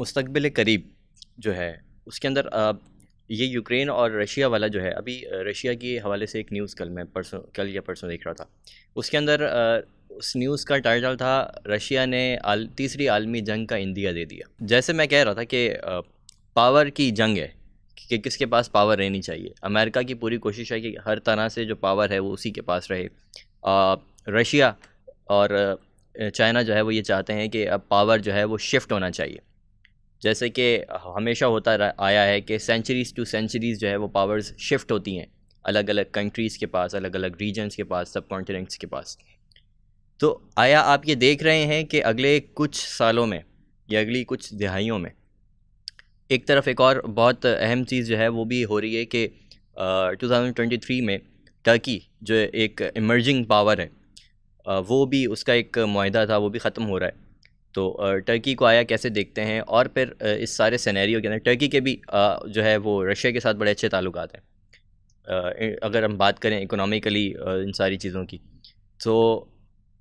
مستقبل قریب جو ہے اس کے اندر یہ یوکرین اور رشیا والا جو ہے، ابھی رشیا کے حوالے سے ایک نیوز کل یا پرسوں دیکھ رہا تھا. اس کے اندر اس نیوز کا ٹائٹل تھا رشیا نے تیسری عالمی جنگ کا اندیا دے دیا. جیسے میں کہہ رہا تھا کہ پاور کی جنگ ہے کہ کس کے پاس پاور رہنی چاہیے. امریکہ کی پوری کوشش ہے کہ ہر طرح سے جو پاور ہے وہ اسی کے پاس رہے. رشیا اور چائنا جو ہے وہ یہ چاہتے ہیں کہ اب پاور جو ہے وہ شفٹ ہونا چاہیے، جیسے کہ ہمیشہ ہوتا آیا ہے کہ سینچریز ٹو سینچریز جو ہے وہ پاورز شفٹ ہوتی ہیں الگ الگ کنٹریز کے پاس، الگ الگ ریجنز کے پاس، سب کانٹیننٹس کے پاس. تو آیا آپ یہ دیکھ رہے ہیں کہ اگلے کچھ سالوں میں یا اگلی کچھ دہائیوں میں ایک طرف ایک اور بہت اہم چیز جو ہے وہ بھی ہو رہی ہے کہ 2023 میں ٹرکی جو ایک ایمرجنگ پاور ہے، وہ بھی اس کا ایک معاہدہ تھا وہ بھی ختم ہو رہا ہے. تو ٹرکی کو آیا کیسے دیکھتے ہیں؟ اور پھر اس سارے سینیریو کے اندر ٹرکی کے بھی جو ہے وہ رشیا کے ساتھ بڑے اچھے تعلقات ہیں اگر ہم بات کریں اکنامیکلی ان ساری چیزوں کی. تو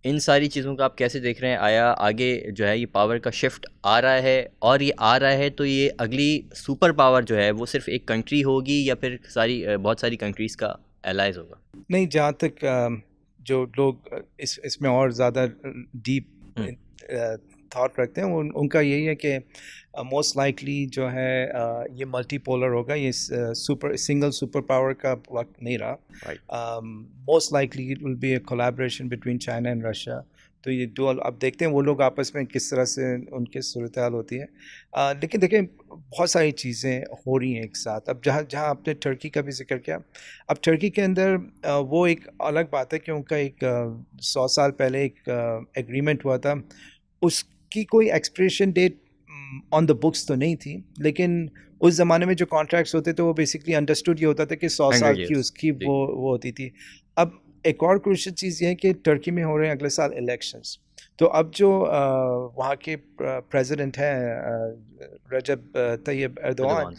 ان ساری چیزوں کا آپ کیسے دیکھ رہے ہیں؟ آیا آگے جو ہے یہ پاور کا شفٹ آ رہا ہے؟ اور یہ آ رہا ہے تو یہ اگلی سپر پاور جو ہے وہ صرف ایک کنٹری ہوگی یا پھر بہت ساری کنٹریز کا الائز ہوگا؟ نہیں، جہاں تک جو لوگ اس میں اور زیادہ ڈیپ تھاٹ رکھتے ہیں ان کا یہی ہے کہ موسٹ لائکلی جو ہے یہ ملٹی پولر ہوگا. یہ سنگل سپر پاور کا وقت نہیں رہا. Most likely it will be a collaboration between China and Russia. تو یہ دو اب دیکھتے ہیں وہ لوگ آپس میں کس طرح سے ان کی صورتحال ہوتی ہے. لیکن دیکھیں بہت ساری چیزیں ہو رہی ہیں ایک ساتھ. اب جہاں آپ نے ٹرکی کا بھی ذکر کیا، اب ٹرکی کے اندر وہ ایک الگ بات ہے کہ ان کا ایک 100 سال پہلے ایک ایگریمنٹ ہوا تھا. اس کی کوئی expiration date on the books تو نہیں تھی، لیکن اس زمانے میں جو کانٹریکٹس ہوتے تھے وہ بیسکلی انڈرسٹوڈ یہ ہوتا تھا کہ 100 سال کی اس کی وہ ہوتی تھی. اب ایک اور کروشل چیز یہ ہے کہ ٹرکی میں ہو رہے ہیں اگلے سال الیکشنز. تو اب جو وہاں کے پریزیڈنٹ ہیں رجب طیب ایردوان،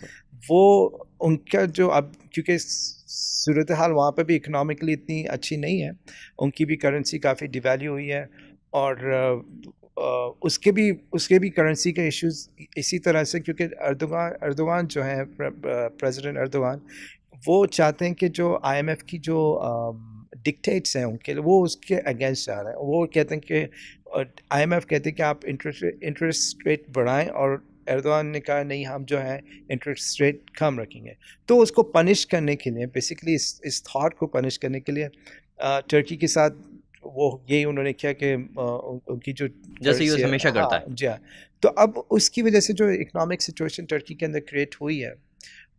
وہ ان کا جو اب کیونکہ صورتحال وہاں پہ بھی اکنامکلی اتنی اچھی نہیں ہے، ان کی بھی کرنسی کافی ڈیویلیو ہوئی ہے، اور اس کے بھی کرنسی کے ایشوز اسی طرح سے، کیونکہ اردوغان جو ہیں پریزیڈنٹ اردوغان، وہ چاہتے ہیں کہ جو آئی ایم ایف کی جو ڈکٹیٹس ہیں ان کے وہ اس کے اگینسٹ جا رہے ہیں. وہ کہتے ہیں کہ آئی ایم ایف کہتے ہیں کہ آپ انٹرسٹ ریٹ بڑھائیں، اور ایردوان نے کہا نہیں، ہم جو ہے انٹرسٹ ریٹ کم رکھیں گے. تو اس کو پنش کرنے کے لیے، بیسکلی اس تھاٹ کو پنش کرنے کے لیے ٹرکی کے ساتھ وہ یہی انہوں نے کیا کہ ان کی جو جیسے یہ ہمیشہ کرتا ہے. جی ہاں. تو اب اس کی وجہ سے جو اکنامک سچویشن ٹرکی کے اندر کریٹ ہوئی ہے،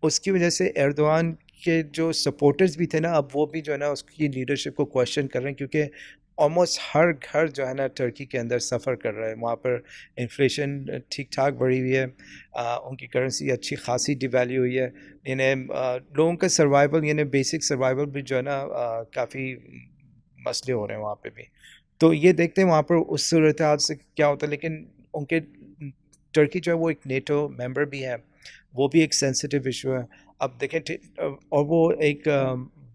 اس کی وجہ سے ایردوان کے جو سپورٹرز بھی تھے نا، اب وہ بھی جو ہے نا اس کی لیڈرشپ کو کویشچن کر رہے ہیں، کیونکہ آلموسٹ ہر گھر جو ہے نا ٹرکی کے اندر سفر کر رہا ہے. وہاں پر انفلیشن ٹھیک ٹھاک بڑھی ہوئی ہے، ان کی کرنسی اچھی خاصی ڈیویلیو ہوئی ہے. یعنی لوگوں کا سروائیول، یعنی بیسک سروائیول بھی جو ہے نا کافی مسئلے ہو رہے ہیں وہاں پہ بھی. تو یہ دیکھتے ہیں وہاں پر اس صورتحال سے کیا ہوتا ہے. لیکن ان کے ٹرکی جو ہے وہ ایک نیٹو ممبر بھی ہے، وہ بھی ایک سینسٹیو ایشو ہے. اب دیکھیں، اور وہ ایک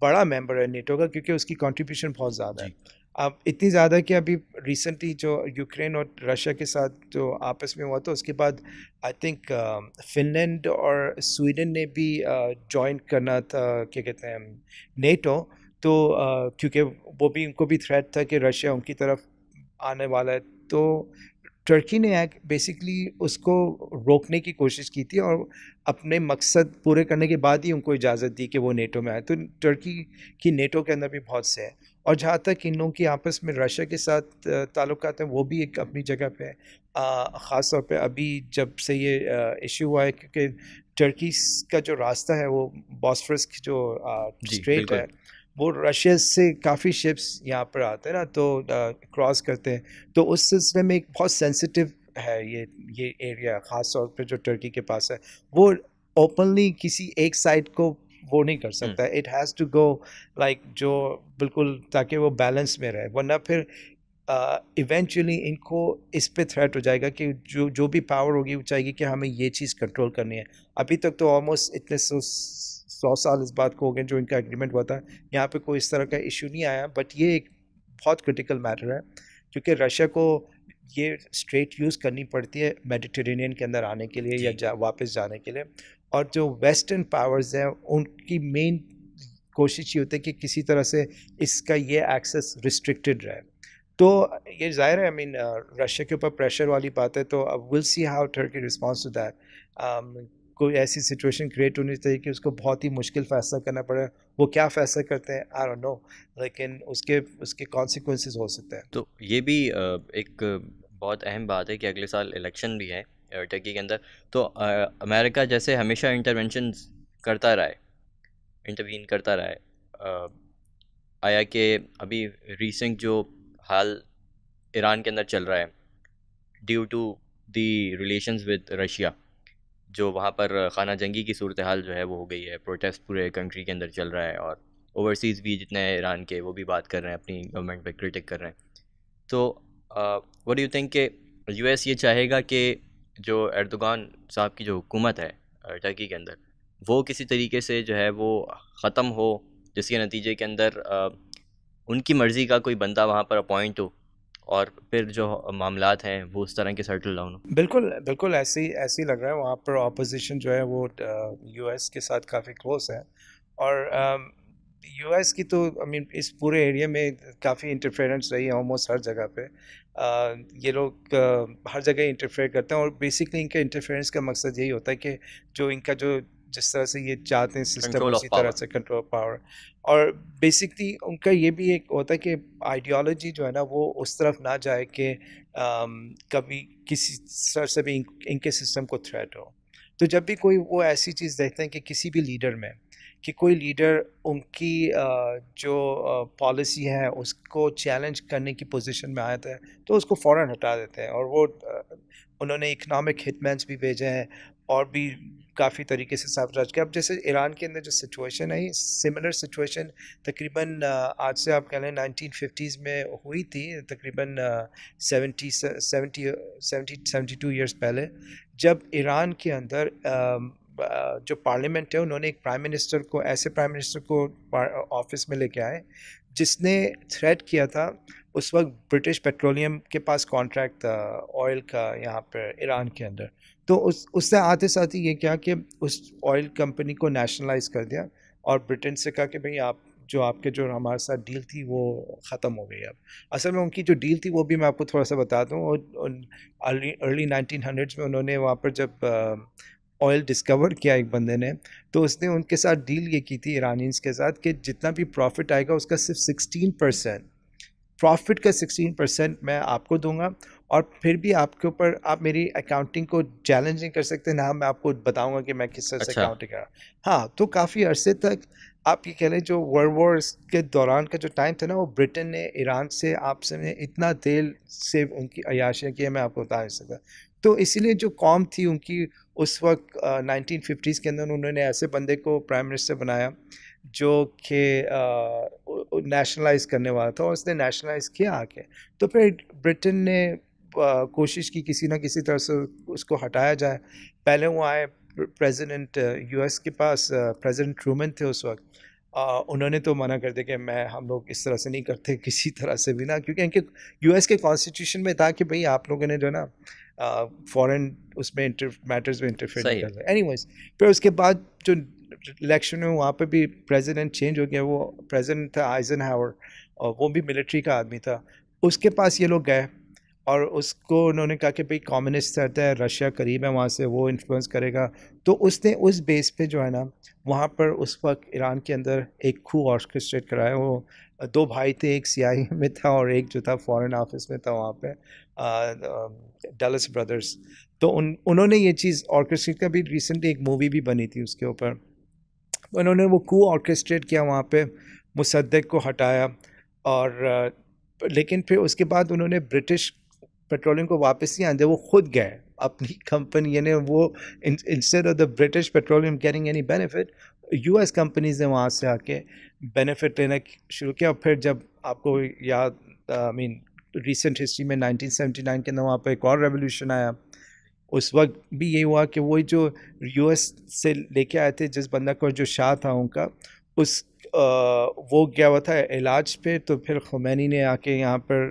بڑا ممبر ہے نیٹو کا، کیونکہ اس کی کنٹریبیوشن بہت زیادہ ہے. اب اتنی زیادہ کہ ابھی ریسنٹلی جو یوکرین اور رشیا کے ساتھ جو آپس میں ہوا تھا، اس کے بعد آئی تھنک فن لینڈ اور سویڈن نے بھی جوائن کرنا تھا، کیا کہتے ہیں، نیٹو. تو کیونکہ وہ بھی ان کو بھی تھریٹ تھا کہ رشیا ان کی طرف آنے والا ہے. تو ٹرکی نے بیسکلی اس کو روکنے کی کوشش کی تھی، اور اپنے مقصد پورے کرنے کے بعد ہی ان کو اجازت دی کہ وہ نیٹو میں آئے. تو ٹرکی کی نیٹو کے اندر بھی بہت سے ہے. اور جہاں تک ان لوگوں کی آپس میں رشیا کے ساتھ تعلقات ہیں، وہ بھی ایک اپنی جگہ پہ خاص طور پہ ابھی جب سے یہ ایشو ہوا ہے، کیونکہ ٹرکی کا جو راستہ ہے وہ باسفورس کی جو اسٹریٹ ہے، وہ رشیا سے کافی شپس یہاں پر آتے ہیں نا، تو کراس کرتے ہیں. تو اس سلسلے میں ایک بہت سینسٹیو ہے یہ ایریا، خاص طور پہ جو ٹرکی کے پاس ہے. وہ اوپنلی کسی ایک سائڈ کو وہ نہیں کر سکتا. It has to go like جو بالکل، تاکہ وہ بیلنس میں رہے، ورنہ پھر ایونچولی ان کو اس پہ تھریٹ ہو جائے گا کہ جو بھی پاور ہوگی وہ چاہے گی کہ ہمیں یہ چیز کنٹرول کرنی ہے. ابھی تک تو آلموسٹ اتنے 100 سال اس بات کو ہو گئے جو ان کا ایگریمنٹ ہوا تھا، یہاں پہ کوئی اس طرح کا ایشو نہیں آیا. بٹ یہ ایک بہت کرٹیکل میٹر ہے، کیونکہ رشیا کو یہ اسٹریٹ یوز کرنی پڑتی ہے میڈیٹرینین کے اندر آنے کے لیے یا واپس جانے کے لیے. اور جو ویسٹرن پاورز ہیں ان کی مین کوشش یہ ہوتی ہے کہ کسی طرح سے اس کا یہ ایکسیس ریسٹرکٹیڈ رہے. تو یہ ظاہر ہے رشیا کے اوپر پریشر والی بات ہے. تو اب will see how Turkey response to that. کوئی ایسی سچویشن کریٹ ہونی چاہیے کہ اس کو بہت ہی مشکل فیصلہ کرنا پڑے. وہ کیا فیصلہ کرتے ہیں آئی ڈونٹ نو, لیکن اس کے کانسیکوینسز ہو سکتے ہیں. تو یہ بھی ایک بہت اہم بات ہے کہ اگلے سال الیکشن بھی ہے ٹرکی کے اندر. تو امریکہ جیسے ہمیشہ انٹروینشن کرتا رہا ہے, انٹروین کرتا رہا ہے, آیا کہ ابھی ریسنٹ جو حال ایران کے اندر چل رہا ہے due to the relations with Russia, جو وہاں پر خانہ جنگی کی صورتحال جو ہے وہ ہو گئی ہے, پروٹیسٹ پورے کنٹری کے اندر چل رہا ہے, اور اوورسیز بھی جتنے ہیں ایران کے وہ بھی بات کر رہے ہیں, اپنی گورنمنٹ پہ کرٹک کر رہے ہیں. تو وٹ ڈو یو تھنک کہ یو ایس یہ چاہے گا کہ جو ایردوغان صاحب کی جو حکومت ہے ٹرکی کے اندر وہ کسی طریقے سے جو ہے وہ ختم ہو, جس کے نتیجے کے اندر ان کی مرضی کا کوئی بندہ وہاں پر اپوائنٹ ہو, اور پھر جو معاملات ہیں وہ اس طرح کے سیٹل ڈاؤن ہو؟ بالکل بالکل ایسے ہی لگ رہا ہے. وہاں پر اپوزیشن جو ہے وہ یو ایس کے ساتھ کافی کلوز ہے. اور یو ایس کی تو اس پورے ایریا میں کافی انٹرفیئرنس رہی ہے آلموسٹ ہر جگہ پہ. یہ لوگ ہر جگہ انٹرفیئر کرتے ہیں, اور بیسکلی ان کا انٹرفیئرنس کا مقصد یہی ہوتا ہے کہ جو ان کا جو جس طرح سے یہ چاہتے ہیں سسٹم اسی طرح سے کنٹرول پاور. اور بیسکلی ان کا یہ بھی ایک ہوتا ہے کہ آئیڈیالوجی جو ہے نا وہ اس طرف نہ جائے کہ کبھی کسی طرح سے بھی ان کے سسٹم کو تھریٹ ہو. تو جب بھی کوئی وہ ایسی چیز دیکھتے ہیں کہ کسی بھی لیڈر میں کہ کوئی لیڈر ان کی جو پالیسی ہے اس کو چیلنج کرنے کی پوزیشن میں آیا ہے تو اس کو فوراً ہٹا دیتے ہیں. اور وہ انہوں نے اکنامک ہٹ مینس بھی بھیجے ہیں اور بھی کافی طریقے سے سابراج کیا. اب جیسے ایران کے اندر جو سچویشن ہے, سملر سچویشن تقریباً آج سے آپ کہہ لیں 1950s میں ہوئی تھی, تقریباً 72 ایئرس پہلے, جب ایران کے اندر جو پارلیمنٹ ہے انہوں نے ایک ایسے پرائم منسٹر کو آفس میں لے کے آئے جس نے تھریٹ کیا تھا. اس وقت برٹش پیٹرولیم کے پاس کانٹریکٹ تھا آئل کا یہاں پہ ایران کے اندر. تو اس سے آتے ساتھ ہی یہ کیا کہ اس آئل کمپنی کو نیشنلائز کر دیا, اور برٹن سے کہا کہ بھئی آپ کے جو ہمارے ساتھ ڈیل تھی وہ ختم ہو گئی. اب اصل میں ان کی جو ڈیل تھی وہ بھی میں آپ کو تھوڑا سا بتا دوں. ارلی 1900s میں انہوں نے وہاں پر جب آئل ڈسکور کیا ایک بندے نے, تو اس نے ان کے ساتھ ڈیل یہ کی تھی ایرانینز کے ساتھ کہ جتنا بھی پروفٹ آئے گا اس کا صرف 16%, پروفٹ کا 16% میں آپ کو دوں گا, اور پھر بھی آپ کے اوپر آپ میری اکاؤنٹنگ کو چیلنج نہیں کر سکتے نہ میں آپ کو بتاؤں گا کہ میں کس طرح سے اکاؤنٹنگ کر رہا. ہاں, تو کافی عرصے تک آپ یہ کہہ لیں جو ورلڈ وار کے دوران کا جو ٹائم تھا نا, وہ برٹن نے ایران سے آپ سے اتنا دل سے ان کی عیاشیاں کی میں آپ کو بتا نہیں سکتا. تو اسی لیے جو قوم تھی ان کی اس وقت 1950s کے اندر انہوں نے ایسے بندے کو پرائم منسٹر بنایا جو کہ نیشنلائز کرنے والا تھا, اور اس نے نیشنلائز کیا آ کے. تو پھر برٹن نے کوشش کی کسی نہ کسی طرح سے اس کو ہٹایا جائے. پہلے وہ آئے پریزیڈنٹ یو ایس کے پاس, پریزیڈنٹ ٹرومن تھے اس وقت, انہوں نے تو منع کر دیا کہ ہم لوگ اس طرح سے نہیں کرتے کسی طرح سے بھی نا, کیونکہ ان کے یو ایس کے کانسٹیٹیوشن میں تھا کہ بھئی آپ لوگوں نے جو نا فورن اس میں میٹرز میں انٹرفیئر نہیں کرتا. اینی ویز پھر اس کے بعد جو الیکشن میں وہاں پہ بھی پریزیڈنٹ چینج ہو گیا. وہ پریزیڈنٹ تھا آئزن ہاور, اور وہ بھی ملٹری کا آدمی تھا. اس کے پاس یہ لوگ گئے اور اس کو انہوں نے کہا کہ بھئی کمیونسٹ رہتا ہے, رشیا قریب ہے وہاں سے, وہ انفلوئنس کرے گا. تو اس نے اس بیس پہ جو ہے نا وہاں پر اس وقت ایران کے اندر ایک کھو آرکسٹریٹ کرایا. وہ 2 بھائی تھے, ایک CIA میں تھا اور ایک جو تھا فورن آفس میں تھا وہاں پہ, ڈلس بردرز. تو انہوں نے یہ چیز آرکسٹریٹ کا بھی ریسنٹلی ایک مووی بھی بنی تھی اس کے اوپر. انہوں نے وہ کو آرکسٹریٹ کیا وہاں پہ, مصدق کو ہٹایا, اور لیکن پھر اس کے بعد انہوں نے برٹش پیٹرولیم کو واپس نہیں آنے دیا. وہ خود گئے اپنی کمپنی, یعنی وہ instead of the British petroleum getting any benefit, U S companies نے وہاں سے آ کے بینیفٹ لینا شروع کیا. اور پھر جب آپ کو یاد ریسنٹ ہسٹری میں 1979 کے اندر وہاں پہ ایک اور ریولیوشن آیا. اس وقت بھی یہی ہوا کہ وہی جو یو ایس سے لے کے آئے تھے جس بندہ کو, جو شاہ تھا ان کا, وہ گیا ہوا تھا علاج پہ. تو پھر خمینی نے آ کے یہاں پر